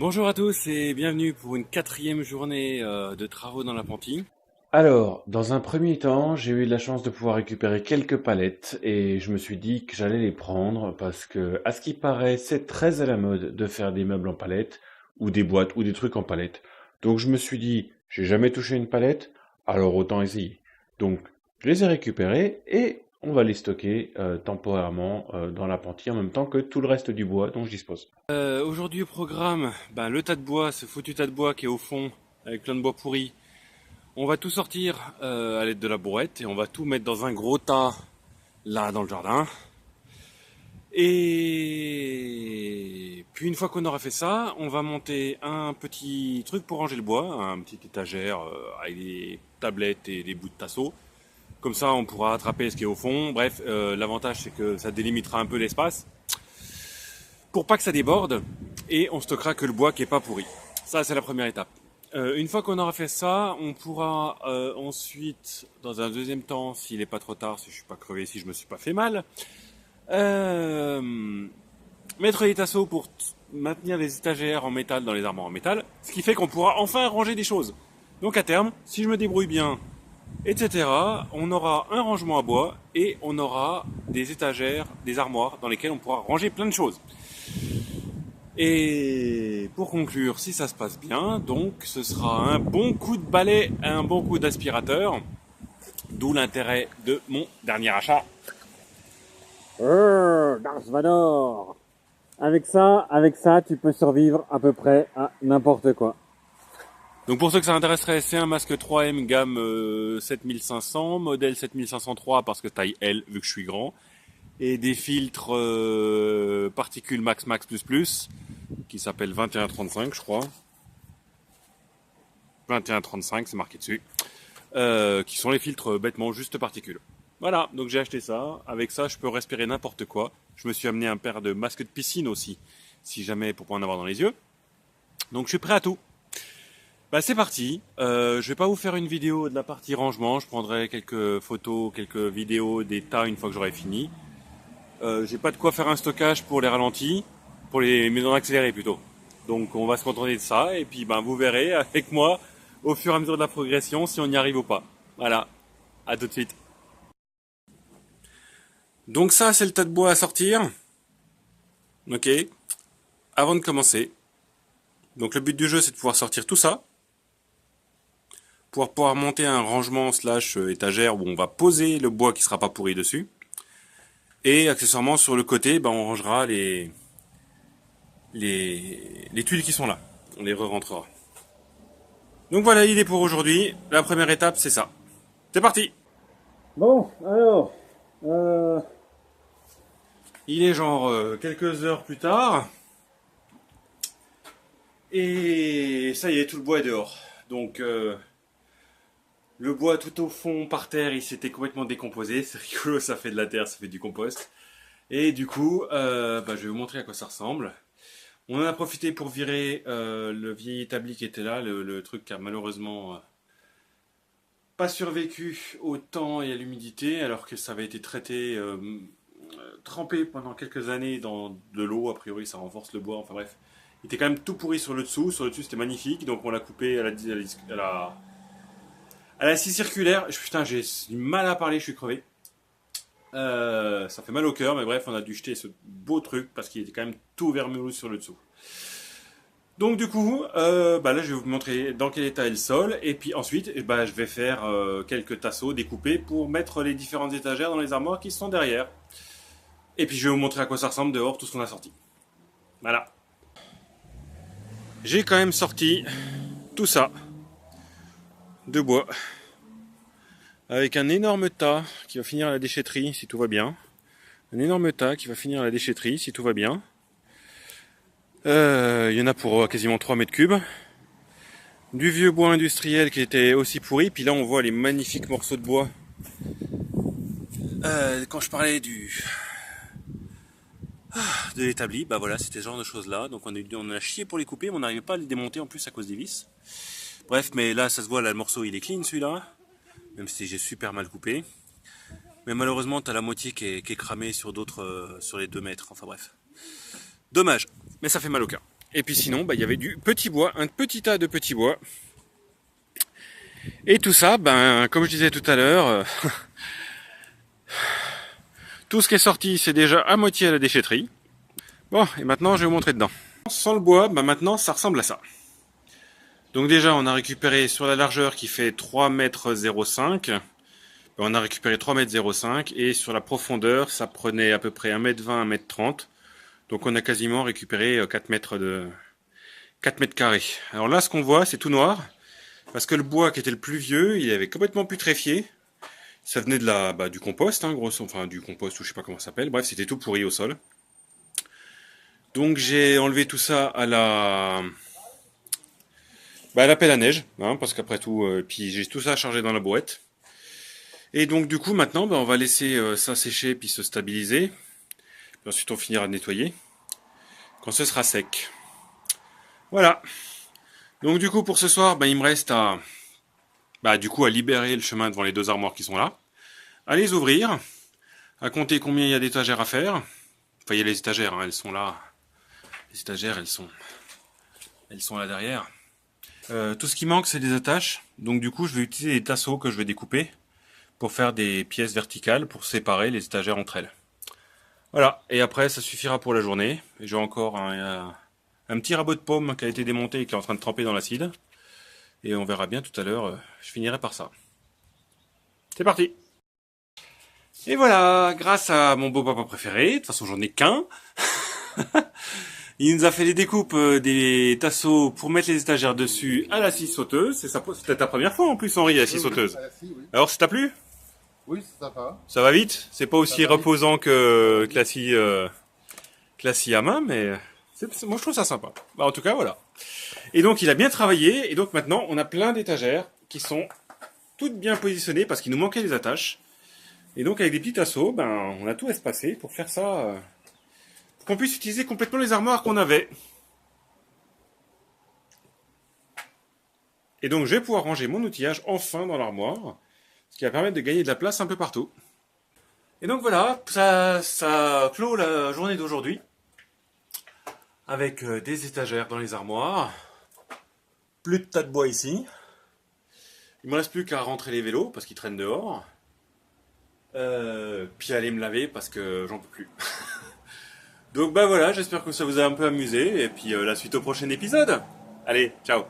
Bonjour à tous et bienvenue pour une quatrième journée de travaux dans l'apprenti. Alors, dans un premier temps, j'ai eu la chance de pouvoir récupérer quelques palettes et je me suis dit que j'allais les prendre parce que, à ce qui paraît, c'est très à la mode de faire des meubles en palettes ou des boîtes ou des trucs en palettes. Donc je me suis dit, j'ai jamais touché une palette, alors autant essayer. Donc, je les ai récupérés et on va les stocker temporairement dans l'apprenti en même temps que tout le reste du bois dont je dispose. Aujourd'hui au programme, le tas de bois, ce foutu tas de bois qui est au fond avec plein de bois pourri. On va tout sortir à l'aide de la brouette et on va tout mettre dans un gros tas là dans le jardin. Et puis une fois qu'on aura fait ça, on va monter un petit truc pour ranger le bois, un petit étagère avec des tablettes et des bouts de tasseau. Comme ça, on pourra attraper ce qui est au fond. Bref, l'avantage c'est que ça délimitera un peu l'espace pour pas que ça déborde et on stockera que le bois qui est pas pourri. Ça, c'est la première étape. Une fois qu'on aura fait ça, on pourra ensuite, dans un deuxième temps, s'il n'est pas trop tard, si je suis pas crevé, si je me suis pas fait mal, euh, mettre les tasseaux pour maintenir les étagères en métal dans les armoires en métal, ce qui fait qu'on pourra enfin ranger des choses. Donc à terme, si je me débrouille bien, etc., on aura un rangement à bois et on aura des étagères, des armoires dans lesquelles on pourra ranger plein de choses. Et pour conclure, si ça se passe bien, donc ce sera un bon coup de balai, un bon coup d'aspirateur, d'où l'intérêt de mon dernier achat. Darth Vador. Avec ça, tu peux survivre à peu près à n'importe quoi. Donc pour ceux que ça intéresserait, c'est un masque 3M gamme 7500, modèle 7503 parce que taille L vu que je suis grand, et des filtres particules max max plus plus qui s'appellent 2135 je crois. 2135 c'est marqué dessus. Qui sont les filtres bêtement juste particules. Voilà, donc j'ai acheté ça. Avec ça, je peux respirer n'importe quoi. Je me suis amené un paire de masques de piscine aussi, si jamais pour pas en avoir dans les yeux. Donc je suis prêt à tout. Bah c'est parti. Je vais pas vous faire une vidéo de la partie rangement. Je prendrai quelques photos, quelques vidéos des tas une fois que j'aurai fini. J'ai pas de quoi faire un stockage pour les ralentis, pour les maisons accélérées plutôt. Donc on va se contenter de ça et puis vous verrez avec moi au fur et à mesure de la progression si on y arrive ou pas. Voilà. À tout de suite. Donc ça, c'est le tas de bois à sortir. Ok. Avant de commencer. Donc le but du jeu, c'est de pouvoir sortir tout ça. Pour pouvoir monter un rangement slash étagère où on va poser le bois qui sera pas pourri dessus. Et accessoirement sur le côté, on rangera les tuiles qui sont là. On les re-rentrera. Donc voilà l'idée pour aujourd'hui. La première étape, c'est ça. C'est parti. Bon, alors, euh, Il est genre quelques heures plus tard. Et ça y est, tout le bois est dehors. Donc le bois tout au fond par terre, il s'était complètement décomposé. C'est rigolo, ça fait de la terre, ça fait du compost. Et du coup, je vais vous montrer à quoi ça ressemble. On en a profité pour virer le vieil établi qui était là, le truc qui a malheureusement pas survécu au temps et à l'humidité, alors que ça avait été traité, trempé pendant quelques années dans de l'eau. A priori, ça renforce le bois. Enfin bref, il était quand même tout pourri sur le dessous. Sur le dessus, c'était magnifique. Donc on l'a coupé à la scie circulaire. Putain, j'ai du mal à parler, je suis crevé. Ça fait mal au cœur, mais bref, on a dû jeter ce beau truc parce qu'il était quand même tout vermoulu sur le dessous. Donc du coup, là je vais vous montrer dans quel état est le sol, et puis ensuite, je vais faire quelques tasseaux découpés pour mettre les différentes étagères dans les armoires qui sont derrière. Et puis je vais vous montrer à quoi ça ressemble dehors, tout ce qu'on a sorti. Voilà. J'ai quand même sorti tout ça de bois avec un énorme tas qui va finir à la déchetterie si tout va bien. Un énorme tas qui va finir à la déchetterie si tout va bien. Il y en a pour quasiment 3 mètres cubes. Du vieux bois industriel qui était aussi pourri. Puis là on voit les magnifiques morceaux de bois. Quand je parlais de l'établi, voilà, c'était ce genre de choses là. Donc on a chié pour les couper, mais on n'arrivait pas à les démonter en plus à cause des vis. Bref, mais là ça se voit, là le morceau il est clean celui-là. Même si j'ai super mal coupé. Mais malheureusement t'as la moitié qui est cramée sur d'autres, sur les 2 mètres. Enfin bref. Dommage, mais ça fait mal au cœur. Et puis sinon, il y avait du petit bois, un petit tas de petits bois. Et tout ça, comme je disais tout à l'heure, tout ce qui est sorti, c'est déjà à moitié à la déchetterie. Bon, et maintenant, je vais vous montrer dedans. Sans le bois, maintenant, ça ressemble à ça. Donc déjà, on a récupéré sur la largeur qui fait 3,05 m. On a récupéré 3,05 m et sur la profondeur, ça prenait à peu près 1,20 m, 1,30 m. Donc on a quasiment récupéré 4 mètres carrés. Alors là, ce qu'on voit, c'est tout noir. Parce que le bois qui était le plus vieux, il avait complètement putréfié. Ça venait de du compost, hein, enfin du compost ou je sais pas comment ça s'appelle. Bref, c'était tout pourri au sol. Donc j'ai enlevé tout ça à la pelle à neige, hein, parce qu'après tout, puis j'ai tout ça chargé dans la boîte. Et donc du coup maintenant, on va laisser ça sécher puis se stabiliser. Puis ensuite on finira de nettoyer quand ce sera sec. Voilà. Donc du coup pour ce soir, il me reste à libérer le chemin devant les deux armoires qui sont là, à les ouvrir, à compter combien il y a d'étagères à faire. Enfin il y a les étagères, hein, elles sont là. Les étagères elles sont là derrière. Tout ce qui manque c'est des attaches. Donc du coup je vais utiliser des tasseaux que je vais découper pour faire des pièces verticales pour séparer les étagères entre elles. Voilà, et après ça suffira pour la journée. J'ai encore un petit rabot de pomme qui a été démonté et qui est en train de tremper dans l'acide. Et on verra bien tout à l'heure, je finirai par ça. C'est parti! Et voilà, grâce à mon beau papa préféré, de toute façon j'en ai qu'un, il nous a fait les découpes des tasseaux pour mettre les étagères dessus à la scie sauteuse. C'était ta première fois en plus Henri, à la scie sauteuse. Oui. Alors ça t'a plu? Oui, c'est sympa. Ça va vite? C'est pas aussi reposant que la scie à main, mais moi je trouve ça sympa. En tout cas voilà. Et donc il a bien travaillé, et donc maintenant on a plein d'étagères qui sont toutes bien positionnées parce qu'il nous manquait des attaches. Et donc avec des petits tasseaux, on a tout espacé pour faire ça, pour qu'on puisse utiliser complètement les armoires qu'on avait. Et donc je vais pouvoir ranger mon outillage enfin dans l'armoire, ce qui va permettre de gagner de la place un peu partout. Et donc voilà, ça clôt la journée d'aujourd'hui, avec des étagères dans les armoires, plus de tas de bois ici. Il me reste plus qu'à rentrer les vélos parce qu'ils traînent dehors. Puis aller me laver parce que j'en peux plus. Donc voilà, j'espère que ça vous a un peu amusé et puis la suite au prochain épisode. Allez, ciao.